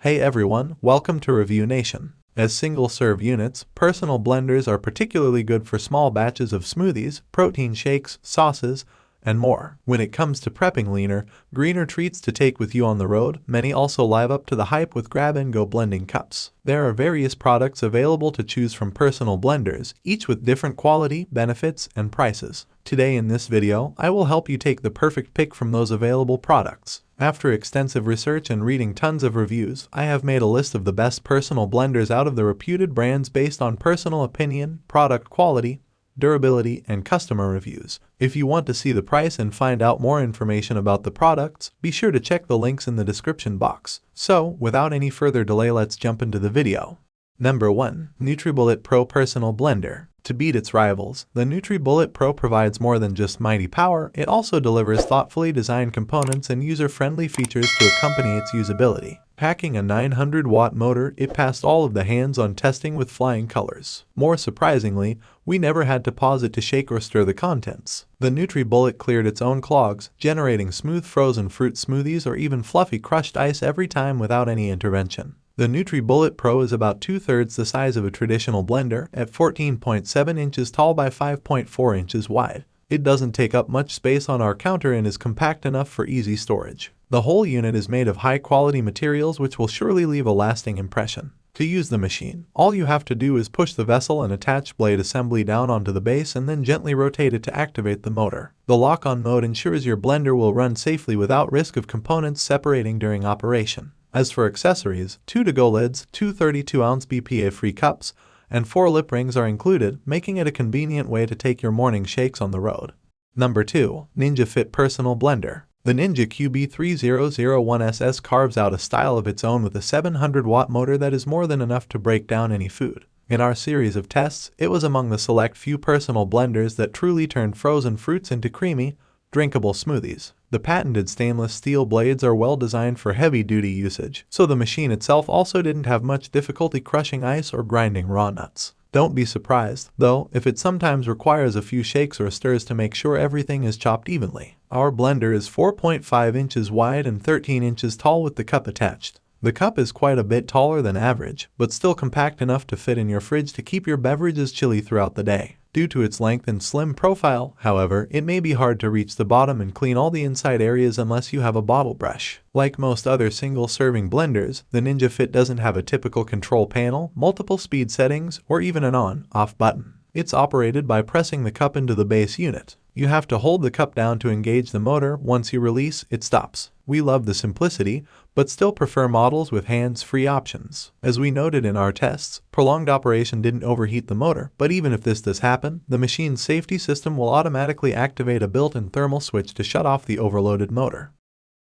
Hey everyone, welcome to Review Nation. As single-serve units, personal blenders are particularly good for small batches of smoothies, protein shakes, sauces, and more. When it comes to prepping leaner, greener treats to take with you on the road, many also live up to the hype with grab-and-go blending cups. There are various products available to choose from personal blenders, each with different quality, benefits, and prices. Today in this video, I will help you take the perfect pick from those available products. After extensive research and reading tons of reviews, I have made a list of the best personal blenders out of the reputed brands based on personal opinion, product quality, durability, and customer reviews. If you want to see the price and find out more information about the products, be sure to check the links in the description box. So, without any further delay, let's jump into the video. Number 1. NutriBullet Pro Personal Blender. To beat its rivals, the NutriBullet Pro provides more than just mighty power, it also delivers thoughtfully designed components and user-friendly features to accompany its usability. Packing a 900-watt motor, it passed all of the hands-on testing with flying colors. More surprisingly, we never had to pause it to shake or stir the contents. The NutriBullet cleared its own clogs, generating smooth frozen fruit smoothies or even fluffy crushed ice every time without any intervention. The NutriBullet Pro is about 2/3 the size of a traditional blender, at 14.7 inches tall by 5.4 inches wide. It doesn't take up much space on our counter and is compact enough for easy storage. The whole unit is made of high-quality materials which will surely leave a lasting impression. To use the machine, all you have to do is push the vessel and attached blade assembly down onto the base and then gently rotate it to activate the motor. The lock-on mode ensures your blender will run safely without risk of components separating during operation. As for accessories, 2 to-go lids, 2 32-ounce BPA-free cups, and 4 lip rings are included, making it a convenient way to take your morning shakes on the road. Number 2. Ninja Fit Personal Blender. The Ninja QB3001SS carves out a style of its own with a 700-watt motor that is more than enough to break down any food. In our series of tests, it was among the select few personal blenders that truly turned frozen fruits into creamy, drinkable smoothies. The patented stainless steel blades are well designed for heavy-duty usage, so the machine itself also didn't have much difficulty crushing ice or grinding raw nuts. Don't be surprised, though, if it sometimes requires a few shakes or stirs to make sure everything is chopped evenly. Our blender is 4.5 inches wide and 13 inches tall with the cup attached. The cup is quite a bit taller than average, but still compact enough to fit in your fridge to keep your beverages chilly throughout the day. Due to its length and slim profile, however, it may be hard to reach the bottom and clean all the inside areas unless you have a bottle brush. Like most other single-serving blenders, the Ninja Fit doesn't have a typical control panel, multiple speed settings, or even an on/off button. It's operated by pressing the cup into the base unit. You have to hold the cup down to engage the motor. Once you release, it stops. We love the simplicity, but still prefer models with hands-free options. As we noted in our tests, prolonged operation didn't overheat the motor, but even if this does happen, the machine's safety system will automatically activate a built-in thermal switch to shut off the overloaded motor.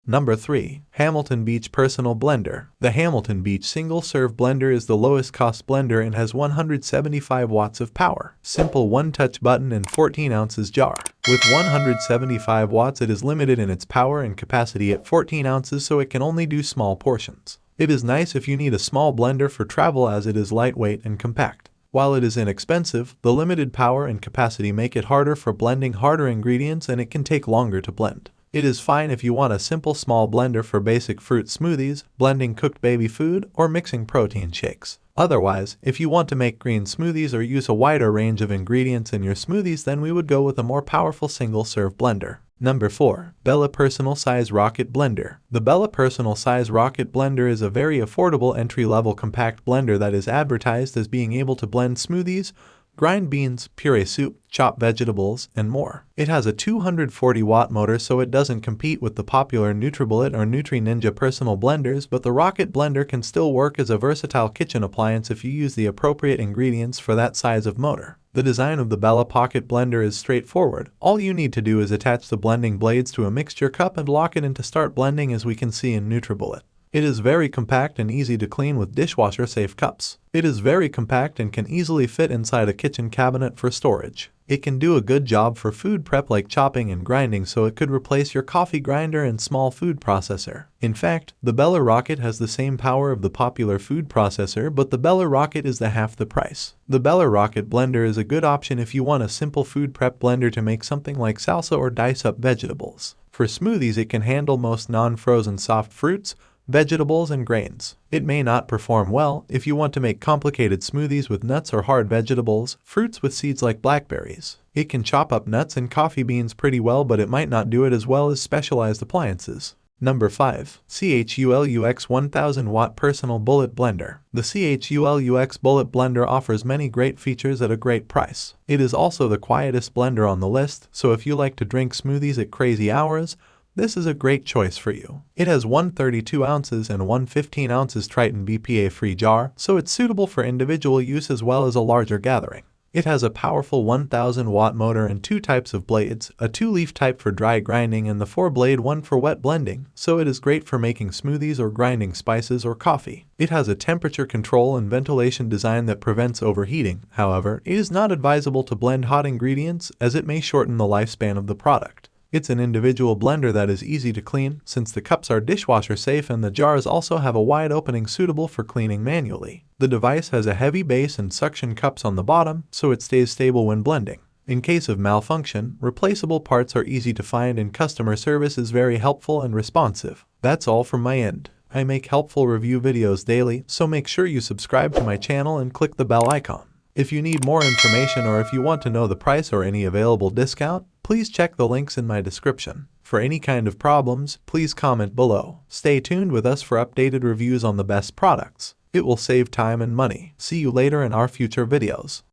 Number 3. Hamilton Beach Personal Blender. The Hamilton Beach single-serve blender is the lowest-cost blender and has 175 watts of power. Simple one-touch button and 14 ounces jar. With 175 watts, it is limited in its power and capacity at 14 ounces, so it can only do small portions. It is nice if you need a small blender for travel as it is lightweight and compact. While it is inexpensive, the limited power and capacity make it harder for blending harder ingredients and it can take longer to blend. It is fine if you want a simple small blender for basic fruit smoothies, blending cooked baby food, or mixing protein shakes. Otherwise, if you want to make green smoothies or use a wider range of ingredients in your smoothies, then we would go with a more powerful single-serve blender. Number 4. Bella Personal Size Rocket Blender. The Bella Personal Size Rocket Blender is a very affordable entry-level compact blender that is advertised as being able to blend smoothies, grind beans, puree soup, chop vegetables, and more. It has a 240-watt motor, so it doesn't compete with the popular NutriBullet or Nutri-Ninja personal blenders, but the Rocket Blender can still work as a versatile kitchen appliance if you use the appropriate ingredients for that size of motor. The design of the Bella Pocket Blender is straightforward. All you need to do is attach the blending blades to a mixture cup and lock it in to start blending, as we can see in NutriBullet. It is very compact and easy to clean with dishwasher-safe cups. It is very compact and can easily fit inside a kitchen cabinet for storage. It can do a good job for food prep like chopping and grinding, so it could replace your coffee grinder and small food processor. In fact, the Bella Rocket has the same power of the popular food processor, but the Bella Rocket is half the price. The Bella Rocket blender is a good option if you want a simple food prep blender to make something like salsa or dice up vegetables. For smoothies, it can handle most non-frozen soft fruits, Vegetables and grains. It may not perform well if you want to make complicated smoothies with nuts or hard vegetables, fruits with seeds like blackberries. It can chop up nuts and coffee beans pretty well, but it might not do it as well as specialized appliances. Number 5. Chulux 1000 Watt Personal Bullet Blender. The Chulux Bullet Blender offers many great features at a great price. It is also the quietest blender on the list, so if you like to drink smoothies at crazy hours, this is a great choice for you. It has one 32 ounces and one 15 ounces Triton BPA-free jar, so it's suitable for individual use as well as a larger gathering. It has a powerful 1000 watt motor and 2 types of blades, a 2-leaf type for dry grinding and the 4-blade one for wet blending, so it is great for making smoothies or grinding spices or coffee. It has a temperature control and ventilation design that prevents overheating. However, it is not advisable to blend hot ingredients as it may shorten the lifespan of the product. It's an individual blender that is easy to clean since the cups are dishwasher safe and the jars also have a wide opening suitable for cleaning manually. The device has a heavy base and suction cups on the bottom, so it stays stable when blending. In case of malfunction, replaceable parts are easy to find and customer service is very helpful and responsive. That's all from my end. I make helpful review videos daily, so make sure you subscribe to my channel and click the bell icon. If you need more information or if you want to know the price or any available discount, please check the links in my description. For any kind of problems, please comment below. Stay tuned with us for updated reviews on the best products. It will save time and money. See you later in our future videos.